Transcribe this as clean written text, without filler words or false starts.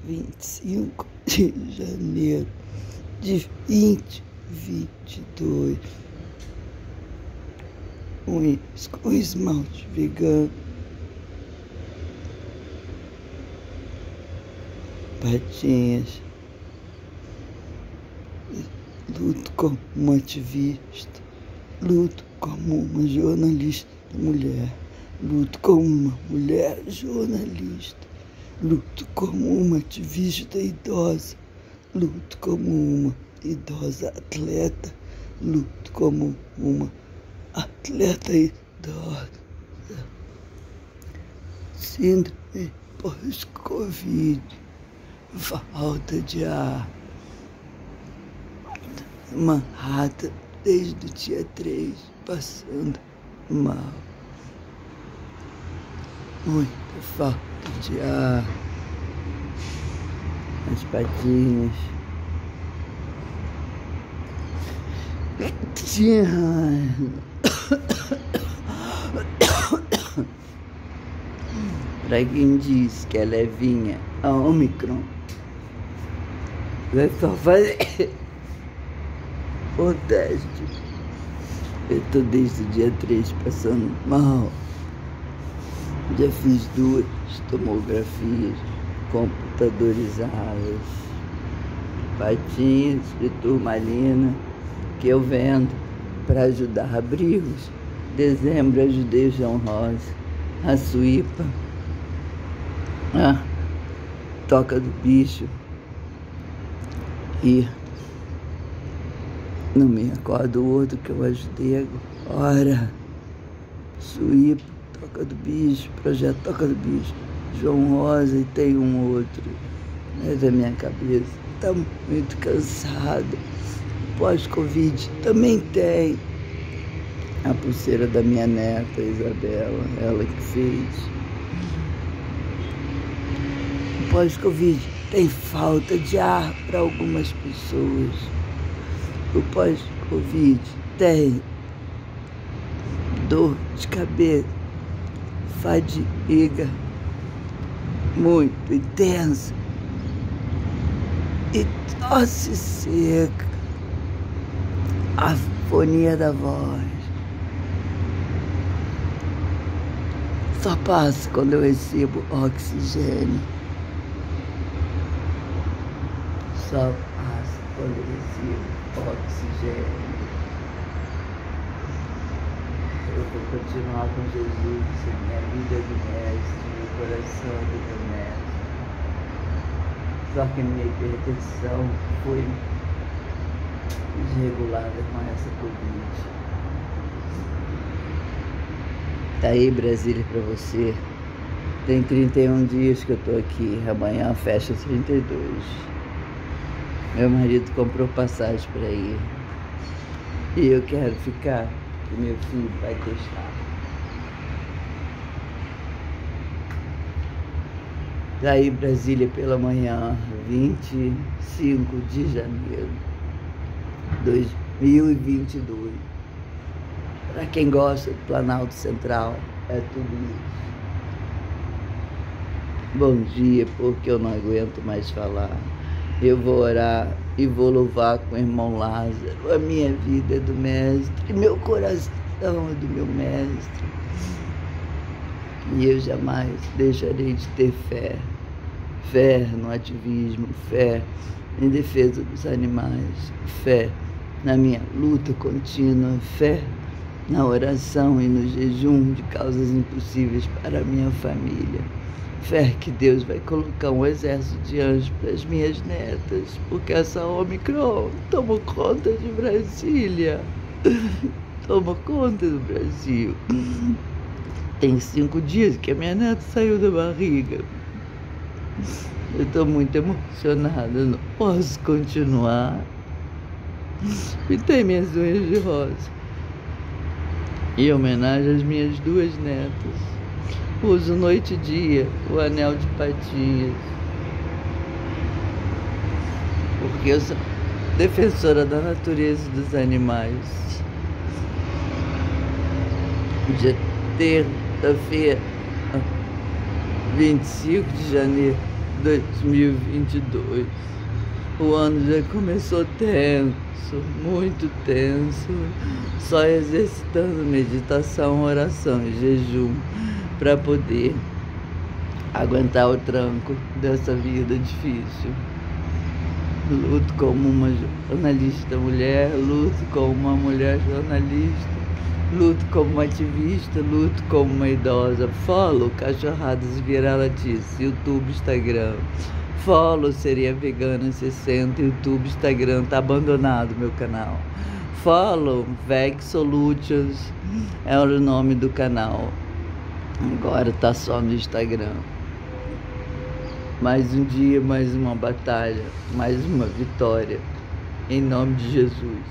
25 de janeiro de 2022. Unhas com esmalte vegano. Patinhas. Luto como uma ativista. Luto como uma jornalista mulher. Luto como uma mulher jornalista. Luto como uma ativista idosa. Luto como uma idosa atleta. Luto como uma atleta idosa. Síndrome pós-Covid. Falta de ar. Uma rata desde o dia 3, passando mal. Muita falta de ar. As patinhas. Para quem diz que é levinha, a Omicron vai só fazer o teste. Eu estou desde o dia 3 passando mal. Já fiz 2 tomografias computadorizadas. Patinhas de turmalina que eu vendo para ajudar abrigos. Dezembro ajudei o João Rosa, a Suípa, a Toca do Bicho e não me recordo o outro que eu ajudei agora. Suípa, Toca do Bicho, Projeto Toca do Bicho, João Rosa e tem um outro. É da minha cabeça. Está muito cansado. Pós-Covid também tem. A pulseira da minha neta, Isabela, ela que fez. Pós-Covid tem falta de ar para algumas pessoas. O pós-Covid tem dor de cabeça, fadiga muito intensa e tosse seca, afonia da voz. Só passa quando eu recebo oxigênio. Só passa quando eu recebo oxigênio. Eu vou continuar com Jesus, minha vida é do Mestre, meu coração é do Mestre. Só que minha hipertensão foi desregulada com essa Covid. Tá aí, Brasília, para você. Tem 31 dias que eu tô aqui, amanhã fecha 32. Meu marido comprou passagem para ir. E eu quero ficar, porque meu filho vai testar. Tá aí, Brasília, pela manhã, 25 de janeiro de 2022. Para quem gosta do Planalto Central, é tudo isso. Bom dia, porque eu não aguento mais falar. Eu vou orar e vou louvar com o irmão Lázaro. A minha vida é do Mestre, meu coração é do meu Mestre. E eu jamais deixarei de ter fé. Fé no ativismo, fé em defesa dos animais, fé na minha luta contínua, fé na oração e no jejum de causas impossíveis para a minha família. Fé que Deus vai colocar um exército de anjos para as minhas netas, porque essa Omicron tomou conta de Brasília, tomou conta do Brasil. Tem 5 dias que a minha neta saiu da barriga. Eu estou muito emocionada, não posso continuar. Pintei minhas unhas de rosa. Em homenagem às minhas 2 netas. Uso noite e dia o anel de patinhas. Porque eu sou defensora da natureza e dos animais. Dia terça-feira, 25 de janeiro 2022. O ano já começou tenso, muito tenso, só exercitando meditação, oração e jejum para poder aguentar o tranco dessa vida difícil. Luto como uma jornalista mulher, luto como uma mulher jornalista, luto como uma ativista, luto como uma idosa. Follow Cachorradas Vira-Latice, YouTube, Instagram. Follow Seria Vegana 60, YouTube, Instagram, tá abandonado meu canal. Follow Veg Solutions, é o nome do canal. Agora tá só no Instagram. Mais um dia, mais uma batalha, mais uma vitória. Em nome de Jesus.